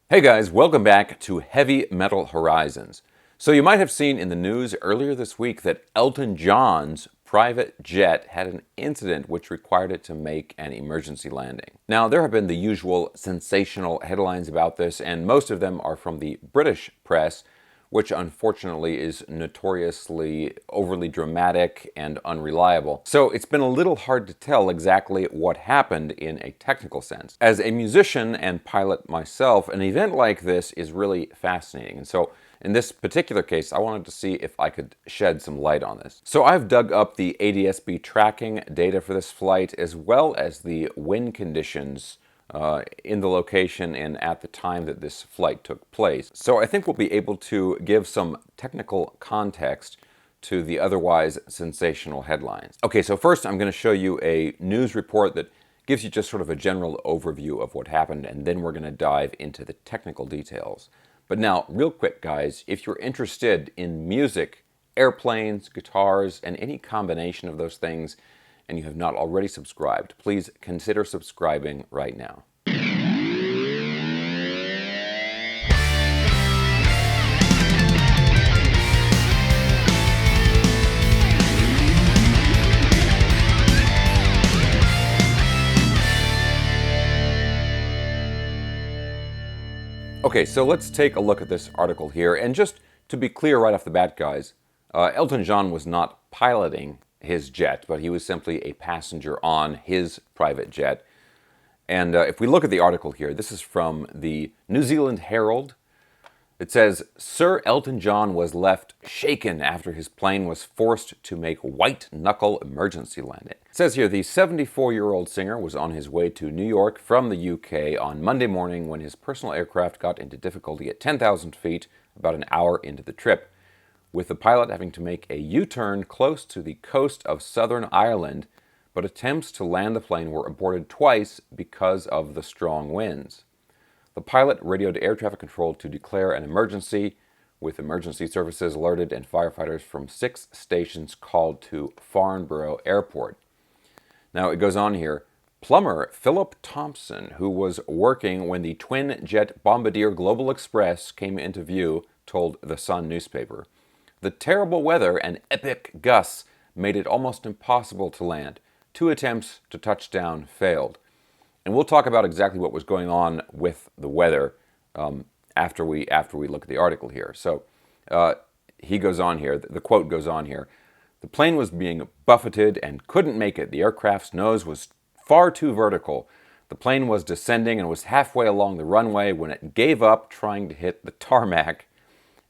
Hey guys, welcome back to Heavy Metal Horizons. So you might have seen in the news earlier this week that Elton John's private jet had an incident which required it to make an emergency landing. Now, there have been the usual sensational headlines about this, and most of them are from the British press, which unfortunately is notoriously overly dramatic and unreliable. So it's been a little hard to tell exactly what happened in a technical sense. As a musician and pilot myself, an event like this is really fascinating. And so in this particular case, I wanted to see if I could shed some light on this. So I've dug up the Adsb tracking data for this flight, as well as the wind conditions in the location and at the time that this flight took place. So I think we'll be able to give some technical context to the otherwise sensational headlines. Okay, so first I'm going to show you a news report that gives you just sort of a general overview of what happened, and then we're going to dive into the technical details. But now, real quick guys, if you're interested in music, airplanes, guitars, and any combination of those things, and you have not already subscribed, please consider subscribing right now. Okay, so let's take a look at this article here, and just to be clear right off the bat, guys, Elton John was not piloting his jet, but he was simply a passenger on his private jet. And if we look at the article here, this is from the New Zealand Herald. It says, Sir Elton John was left shaken after his plane was forced to make white-knuckle emergency landing. It says here, the 74-year-old singer was on his way to New York from the UK on Monday morning when his personal aircraft got into difficulty at 10,000 feet about an hour into the trip, with the pilot having to make a U-turn close to the coast of Southern Ireland, but attempts to land the plane were aborted twice because of the strong winds. The pilot radioed air traffic control to declare an emergency, with emergency services alerted and firefighters from 6 stations called to Farnborough Airport. Now it goes on here. Plumber Philip Thompson, who was working when the twin-jet Bombardier Global Express came into view, told The Sun newspaper. The terrible weather and epic gusts made it almost impossible to land. 2 attempts to touch down failed. And we'll talk about exactly what was going on with the weather after we look at the article here. So he goes on here, the quote goes on here. The plane was being buffeted and couldn't make it. The aircraft's nose was far too vertical. The plane was descending and was halfway along the runway when it gave up trying to hit the tarmac.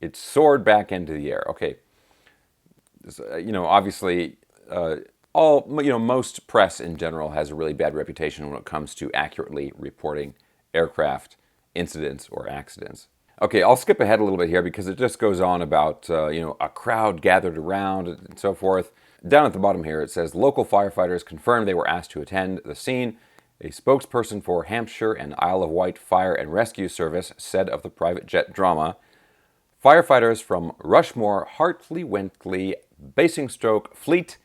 It soared back into the air. Okay, obviously, most press in general has a really bad reputation when it comes to accurately reporting aircraft incidents or accidents. Okay, I'll skip ahead a little bit here because it just goes on about, a crowd gathered around and so forth. Down at the bottom here, it says local firefighters confirmed they were asked to attend the scene. A spokesperson for Hampshire and Isle of Wight Fire and Rescue Service said of the private jet drama, firefighters from Rushmore, Hartley, Wentley, Basingstoke, Fleet,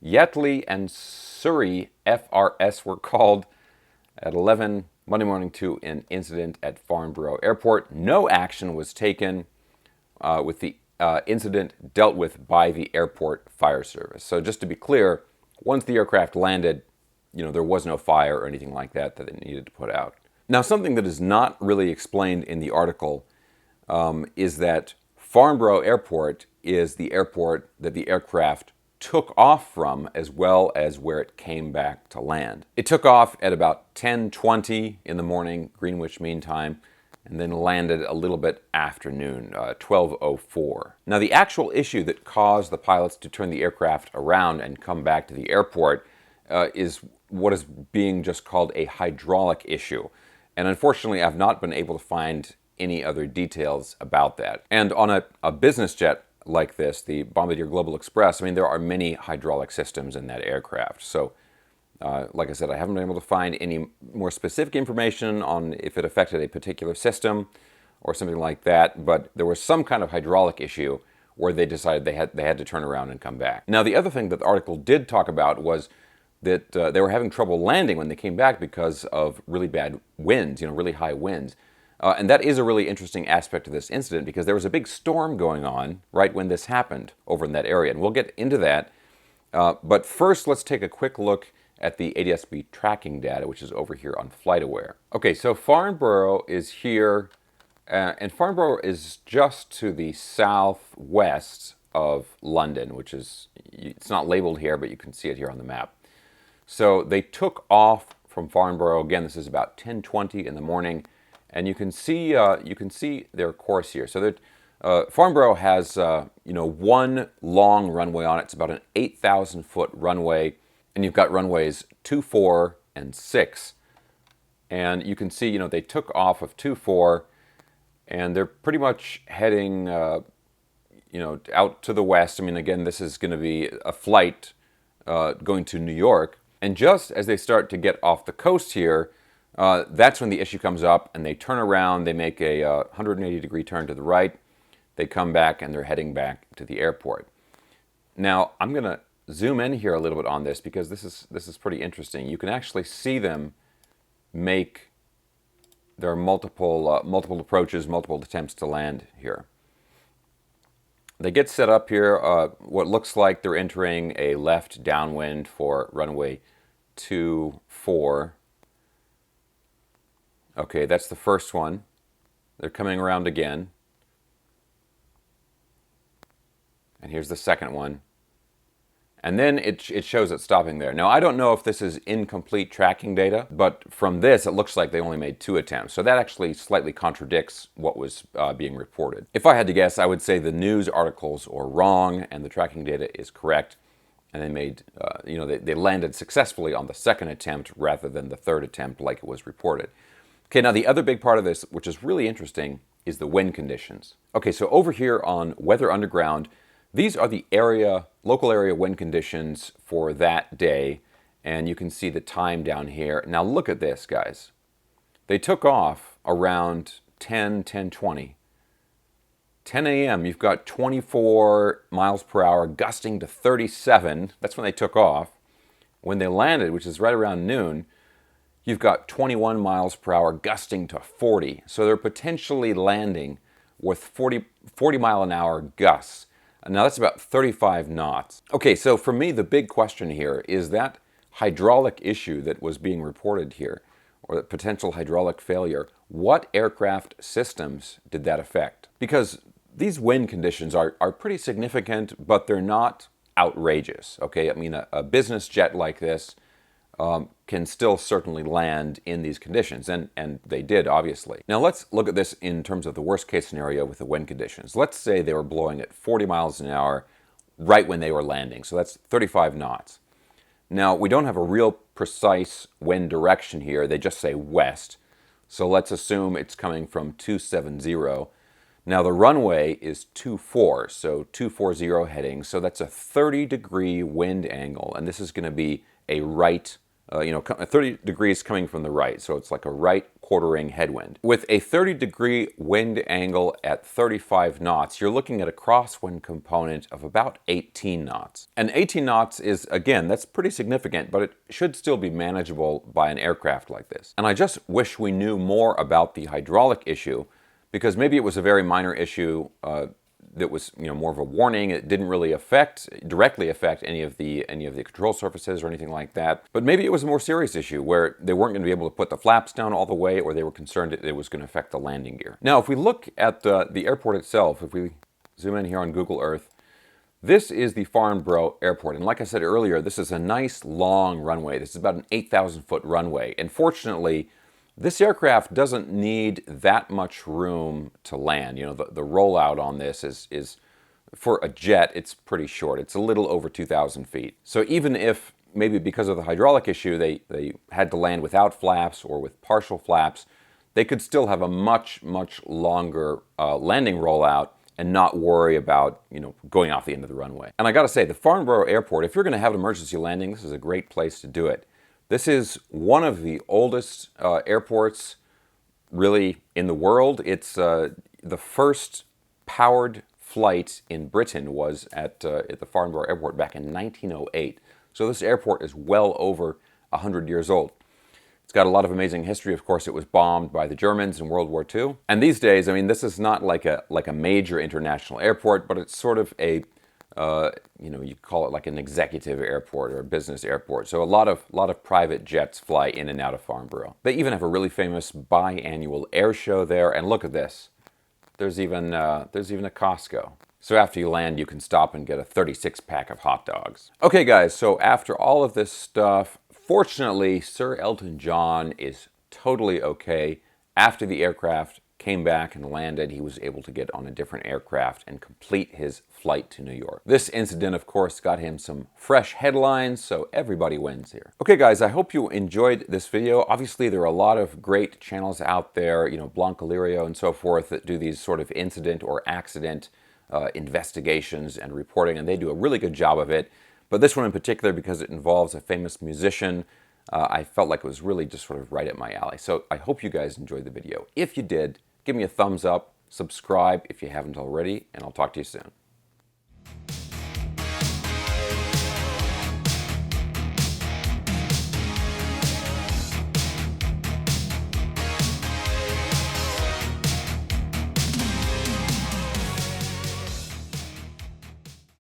Yateley, and Surrey FRS were called at 11 Monday morning to an incident at Farnborough Airport. No action was taken with the incident dealt with by the airport fire service. So just to be clear, once the aircraft landed, there was no fire or anything like that that it needed to put out. Now, something that is not really explained in the article is that Farnborough Airport is the airport that the aircraft took off from, as well as where it came back to land. It took off at about 10:20 in the morning, Greenwich Mean Time, and then landed a little bit after noon, 12:04. Now, the actual issue that caused the pilots to turn the aircraft around and come back to the airport is what is being just called a hydraulic issue. And unfortunately, I've not been able to find any other details about that. And on a business jet like this, the Bombardier Global Express, there are many hydraulic systems in that aircraft. So, like I said, I haven't been able to find any more specific information on if it affected a particular system or something like that, but there was some kind of hydraulic issue where they decided they had to turn around and come back. Now, the other thing that the article did talk about was that they were having trouble landing when they came back because of really bad winds, really high winds. And that is a really interesting aspect of this incident because there was a big storm going on right when this happened over in that area. And we'll get into that. But first, let's take a quick look at the Adsb tracking data, which is over here on FlightAware. Okay, so Farnborough is here, and Farnborough is just to the southwest of London, which is, it's not labeled here, but you can see it here on the map. So they took off from Farnborough. Again, this is about 10:20 in the morning, and you can see their course here. So Farnborough has one long runway on it. It's about an 8,000-foot runway, and you've got runways 2, 4, and 6. And you can see, they took off of 2, 4, and they're pretty much heading, out to the west. I mean, again, this is going to be a flight going to New York. And just as they start to get off the coast here, that's when the issue comes up, and they turn around. They make a 180-degree turn to the right. They come back, and they're heading back to the airport. Now, I'm going to zoom in here a little bit on this because this is pretty interesting. You can actually see them make their multiple approaches, multiple attempts to land here. They get set up here. What looks like they're entering a left downwind for runway 24. Okay, that's the first one. They're coming around again. And here's the second one. And then it shows it stopping there. Now, I don't know if this is incomplete tracking data, but from this, it looks like they only made 2 attempts. So that actually slightly contradicts what was being reported. If I had to guess, I would say the news articles are wrong and the tracking data is correct. And they made, they landed successfully on the second attempt rather than the third attempt like it was reported. Okay, now the other big part of this, which is really interesting, is the wind conditions. Okay, so over here on Weather Underground, these are the local area wind conditions for that day, and you can see the time down here. Now look at this, guys. They took off around 10:20. 10 a.m., you've got 24 miles per hour, gusting to 37. That's when they took off. When they landed, which is right around noon, you've got 21 miles per hour, gusting to 40. So they're potentially landing with 40 mile an hour gusts. Now that's about 35 knots. Okay, so for me, the big question here is that hydraulic issue that was being reported here, or the potential hydraulic failure, what aircraft systems did that affect? Because these wind conditions are pretty significant, but they're not outrageous, okay? I mean, a business jet like this can still certainly land in these conditions, and they did, obviously. Now let's look at this in terms of the worst case scenario with the wind conditions. Let's say they were blowing at 40 miles an hour right when they were landing, so that's 35 knots. Now, we don't have a real precise wind direction here. They just say west, so let's assume it's coming from 270. Now, the runway is 24, so 240 heading, so that's a 30-degree wind angle, and this is going to be a right 30 degrees coming from the right, so it's like a right quartering headwind. With a 30-degree wind angle at 35 knots, you're looking at a crosswind component of about 18 knots. And 18 knots is, again, that's pretty significant, but it should still be manageable by an aircraft like this. And I just wish we knew more about the hydraulic issue, because maybe it was a very minor issue that was more of a warning. It didn't really directly affect any of the control surfaces or anything like that. But maybe it was a more serious issue where they weren't going to be able to put the flaps down all the way, or they were concerned that it was going to affect the landing gear. Now, if we look at the airport itself, if we zoom in here on Google Earth, this is the Farnborough Airport. And like I said earlier, this is a nice long runway. This is about an 8,000-foot runway. And fortunately, this aircraft doesn't need that much room to land. The rollout on this is, for a jet, it's pretty short. It's a little over 2,000 feet. So even if, maybe because of the hydraulic issue, they had to land without flaps or with partial flaps, they could still have a much, much longer landing rollout and not worry about, going off the end of the runway. And I gotta say, the Farnborough Airport, if you're gonna have an emergency landing, this is a great place to do it. This is one of the oldest airports really in the world. It's the first powered flight in Britain was at the Farnborough Airport back in 1908. So this airport is well over 100 years old. It's got a lot of amazing history. Of course, it was bombed by the Germans in World War II. And these days, I mean, this is not like a major international airport, but it's sort of a you call it like an executive airport or a business airport. So a lot of private jets fly in and out of Farnborough. They even have a really famous biannual air show there. And look at this. There's even a Costco. So after you land, you can stop and get a 36-pack of hot dogs. Okay, guys, so after all of this stuff, fortunately, Sir Elton John is totally okay. After the aircraft came back and landed, he was able to get on a different aircraft and complete his flight to New York. This incident, of course, got him some fresh headlines, so everybody wins here. Okay, guys, I hope you enjoyed this video. Obviously, there are a lot of great channels out there, you know, Blanca Lirio and so forth, that do these sort of incident or accident investigations and reporting, and they do a really good job of it. But this one in particular, because it involves a famous musician, I felt like it was really just sort of right at my alley. So I hope you guys enjoyed the video. If you did, give me a thumbs up, subscribe if you haven't already, and I'll talk to you soon.